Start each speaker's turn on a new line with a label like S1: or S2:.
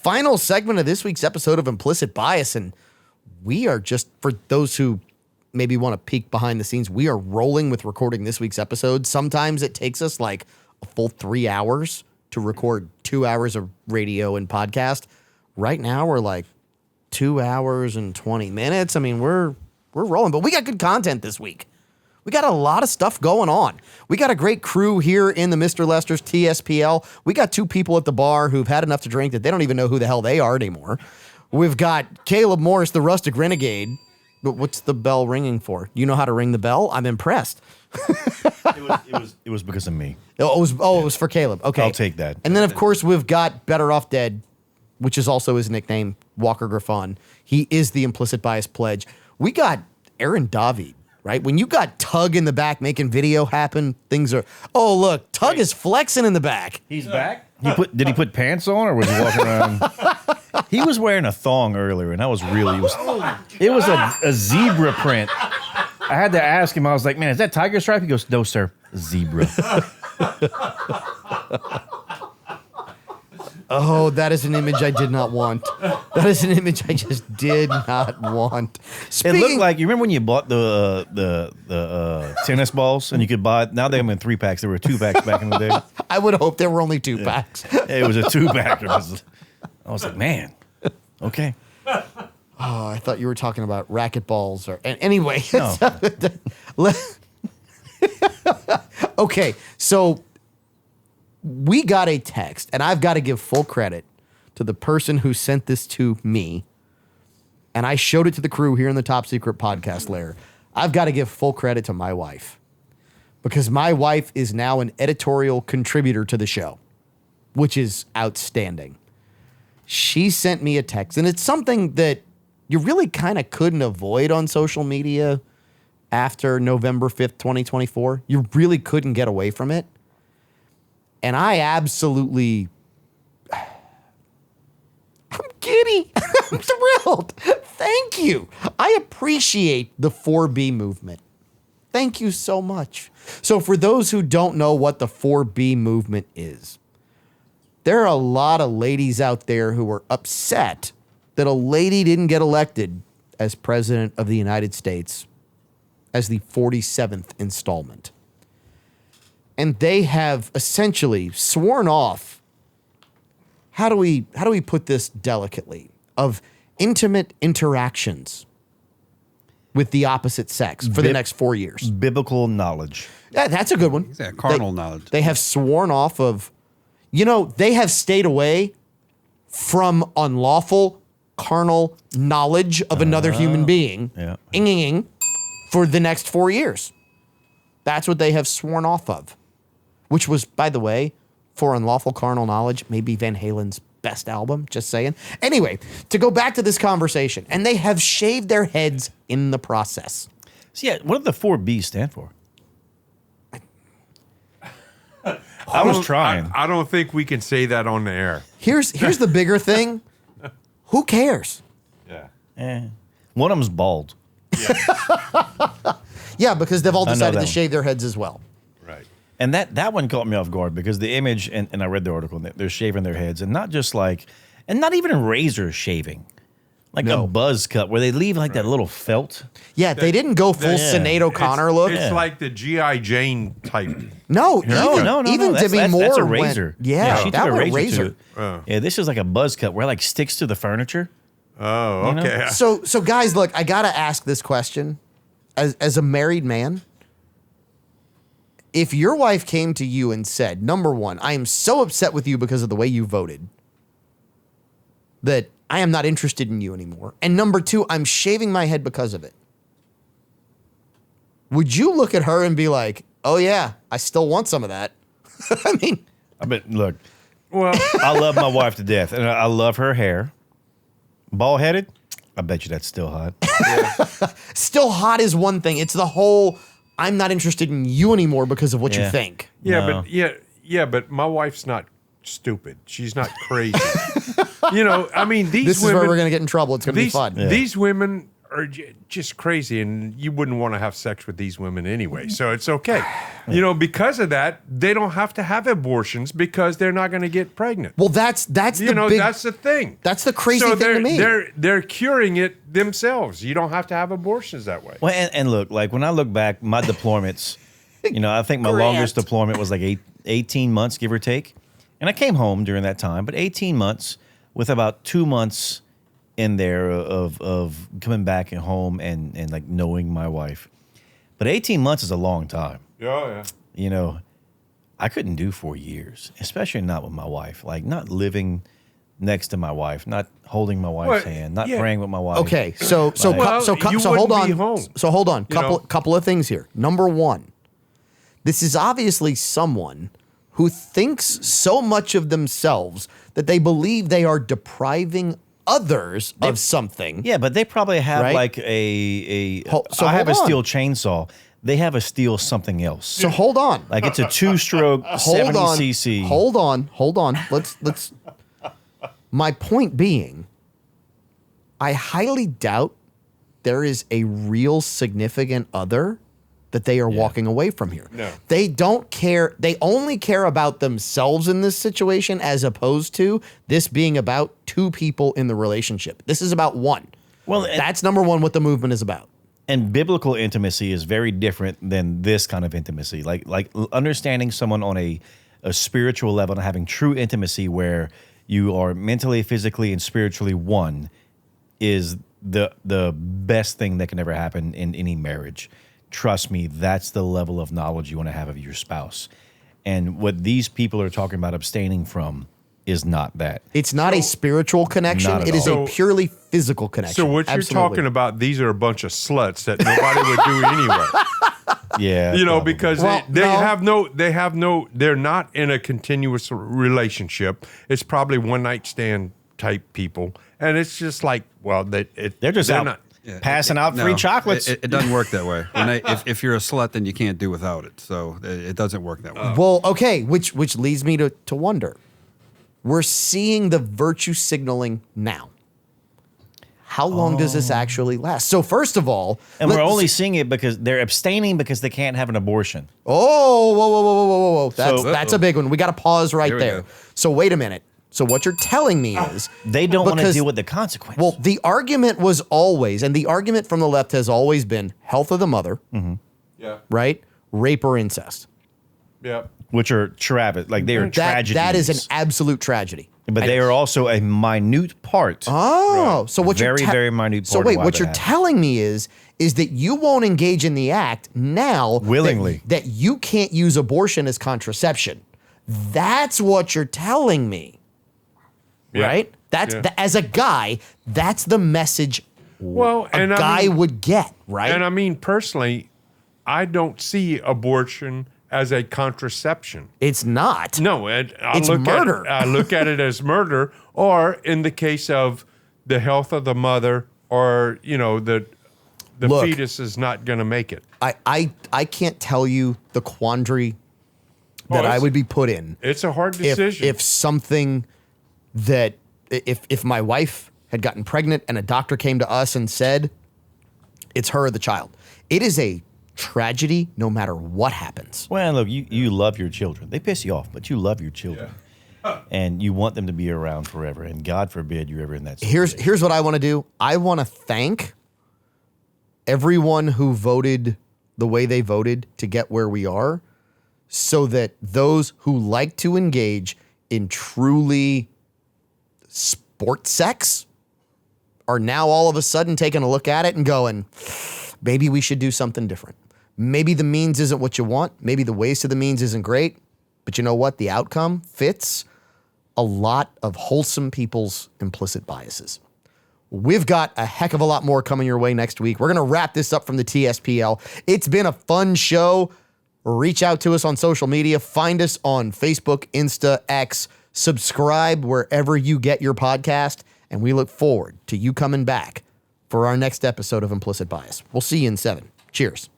S1: final segment of this week's episode of Implicit Bias. And we are just, for those who maybe want to peek behind the scenes, we are rolling with recording this week's episode. Sometimes it takes us like a full 3 hours to record 2 hours of radio and podcast. Right now, we're like 2 hours and 20 minutes. I mean, we're rolling, but we got good content this week. We got a lot of stuff going on. We got a great crew here in the Mr. Lester's TSPL. We got two people at the bar who've had enough to drink that they don't even know who the hell they are anymore. We've got Caleb Morris, the Rustic Renegade. But what's the bell ringing for? You know how to ring the bell? I'm impressed.
S2: It was because of me.
S1: It was for Caleb. Okay.
S2: I'll take that.
S1: And then, of course, we've got Better Off Dead, which is also his nickname, Walker Griffon. He is the Implicit Bias Pledge. We got Aaron David. Right? When you got Tug in the back making video happen, things are, oh, look, Tug is flexing in the back.
S2: He's back? Did he put pants on or was he walking around? He was wearing a thong earlier, and that was really, it was a zebra print. I had to ask him, I was like, man, is that tiger stripe? He goes, no, sir, zebra.
S1: Oh, that is an image I did not want. That is an image I just did not want.
S2: It looked like, you remember when you bought the tennis balls and you could buy, now they have them in 3-packs. There were 2-packs back in the day.
S1: I would hope there were only 2-packs.
S2: It was a 2-pack. I was like, man, okay.
S1: Oh, I thought you were talking about racquetballs or, anyway.
S2: No.
S1: Okay, so we got a text, and I've got to give full credit to the person who sent this to me, and I showed it to the crew here in the Top Secret Podcast Lair. I've got to give full credit to my wife, because my wife is now an editorial contributor to the show, which is outstanding. She sent me a text, and it's something that you really kind of couldn't avoid on social media after November 5th, 2024. You really couldn't get away from it. And I absolutely, I'm giddy. I'm thrilled. Thank you. I appreciate the 4B movement. Thank you so much. So for those who don't know what the 4B movement is, there are a lot of ladies out there who are upset that a lady didn't get elected as president of the United States as the 47th installment. And they have essentially sworn off, how do we put this delicately, of intimate interactions with the opposite sex for the next 4 years.
S2: Biblical knowledge.
S1: Yeah, that's a good one.
S3: Is that carnal knowledge?
S1: They have sworn off of, they have stayed away from unlawful carnal knowledge of another human being for the next 4 years. That's what they have sworn off of. Which was, by the way, for unlawful carnal knowledge, maybe Van Halen's best album, just saying. Anyway, to go back to this conversation, and they have shaved their heads in the process.
S2: So yeah, what do the 4B stand for?
S4: I was trying. I don't think we can say that on the air.
S1: Here's the bigger thing. Who cares?
S4: Yeah.
S2: One of them's bald.
S1: Yeah, because they've all decided to
S2: one.
S1: shave their heads as well.
S4: Right.
S2: And that one caught me off guard because the image, and I read the article, and they're shaving their heads, and not just like, and not even razor shaving, like a buzz cut where they leave like that little felt.
S1: Yeah, they didn't go full Sinead O'Connor look.
S4: It's like the G.I. Jane type.
S2: No.
S1: Even Demi Moore
S2: that's a razor.
S1: She
S2: took a
S1: razor.
S2: Yeah, this is like a buzz cut where it like sticks to the furniture.
S4: Oh, okay.
S1: So guys, look, I gotta ask this question, as a married man. If your wife came to you and said, number one, I am so upset with you because of the way you voted that I am not interested in you anymore. And number two, I'm shaving my head because of it. Would you look at her and be like, oh yeah, I still want some of that?
S2: Look, well, I love my wife to death and I love her hair. Bald headed? I bet you that's still hot.
S1: Yeah. Still hot is one thing. It's the whole, I'm not interested in you anymore because of what you think.
S4: Yeah, no. but my wife's not stupid. She's not crazy. These
S1: this
S4: women,
S1: is where we're going to get in trouble. It's going to be fun.
S4: Yeah. These women are just crazy, and you wouldn't want to have sex with these women anyway. So it's okay. You know, because of that, they don't have to have abortions because they're not going to get pregnant.
S1: Well, that's
S4: that's the thing.
S1: That's the crazy thing to me.
S4: They're curing it themselves. You don't have to have abortions that way.
S2: Well, and look, like when I look back, my deployments, you know, I think my longest deployment was like 18 months, give or take. And I came home during that time, but 18 months with about 2 months in there of coming back and home and like knowing my wife. But 18 months is a long time.
S4: Yeah.
S2: You know, I couldn't do 4 years, especially not with my wife. Like not living next to my wife, not holding my wife's hand, not praying with my wife.
S1: Okay, so hold on. So hold on. Couple of things here. Number one, this is obviously someone who thinks so much of themselves that they believe they are depriving others of something.
S2: Yeah, but they probably have
S1: right?
S2: like I have
S1: hold
S2: a
S1: on.
S2: steel chainsaw. They have a steel something else.
S1: So hold on.
S2: Like it's a 2-stroke 70 cc.
S1: Hold on. Let's. My point being, I highly doubt there is a real significant other that they are walking away from here.
S4: No.
S1: They don't care. They only care about themselves in this situation as opposed to this being about two people in the relationship. This is about one.
S2: Well,
S1: that's number one what the movement is about.
S2: And biblical intimacy is very different than this kind of intimacy. Like understanding someone on a spiritual level and having true intimacy where you are mentally, physically, and spiritually one is the best thing that can ever happen in any marriage. Trust me, that's the level of knowledge you want to have of your spouse. And what these people are talking about abstaining from is not that.
S1: It's not a spiritual connection.
S2: Not at
S1: It is
S2: all.
S1: a purely physical connection.
S4: So what
S1: Absolutely.
S4: you're talking about, these are a bunch of sluts that nobody would do anyway.
S2: Yeah.
S4: You know,
S2: probably.
S4: because
S1: Well,
S4: they're not in a continuous relationship. It's probably one night stand type people. And it's just like, well,
S2: they're just out
S4: not,
S2: passing out free chocolates.
S3: It doesn't work that way. If you're a slut, then you can't do without it. So it doesn't work that way.
S1: Well, okay, which leads me to wonder. We're seeing the virtue signaling now. How long does this actually last? So first of all,
S2: and we're only seeing it because they're abstaining because they can't have an abortion.
S1: Oh, whoa. That's a big one. We got to pause right
S3: Here we
S1: there.
S3: go.
S1: So wait a minute. So what you're telling me is
S2: They don't want to
S1: because-
S2: deal with the consequence.
S1: Well, the argument was always, and the argument from the left has always been health of the mother,
S4: yeah,
S1: right? Rape or incest.
S4: yeah.
S2: which are like they are tragedies.
S1: That is an absolute tragedy.
S2: But they are also a minute part.
S1: Oh, so what
S2: Very,
S1: you're
S2: very minute
S1: So
S2: part of
S1: wait,
S2: why
S1: what
S2: that
S1: you're
S2: happens.
S1: telling me is that you won't engage in the act now
S2: Willingly.
S1: that you can't use abortion as contraception. That's what you're telling me.
S4: Yeah.
S1: Right? That's
S4: Yeah.
S1: as a guy, that's the message
S4: Well,
S1: a
S4: and
S1: guy
S4: I mean,
S1: would get, right?
S4: and I mean personally, I don't see abortion as a contraception.
S1: It's not.
S4: No,
S1: It's murder.
S4: I look at it as murder, or in the case of the health of the mother, or the
S1: Look.
S4: fetus is not going to make it.
S1: I can't tell you the quandary that I
S4: it's-
S1: would be put in.
S4: It's a hard decision.
S1: If something that if my wife had gotten pregnant and a doctor came to us and said it's her or the child, it is a tragedy no matter what happens.
S2: Well, look, you love your children. They piss you off, but you love your children. And you want them to be around forever. And God forbid you're ever in that situation.
S1: Here's what I want to do. I want to thank everyone who voted the way they voted to get where we are, so that those who like to engage in truly sport sex are now all of a sudden taking a look at it and going, maybe we should do something different. Maybe the means isn't what you want. Maybe the ways to the means isn't great. But you know what? The outcome fits a lot of wholesome people's implicit biases. We've got a heck of a lot more coming your way next week. We're going to wrap this up from the TSPL. It's been a fun show. Reach out to us on social media. Find us on Facebook, Insta, X. Subscribe wherever you get your podcast. And we look forward to you coming back for our next episode of Implicit Bias. We'll see you in 7. Cheers.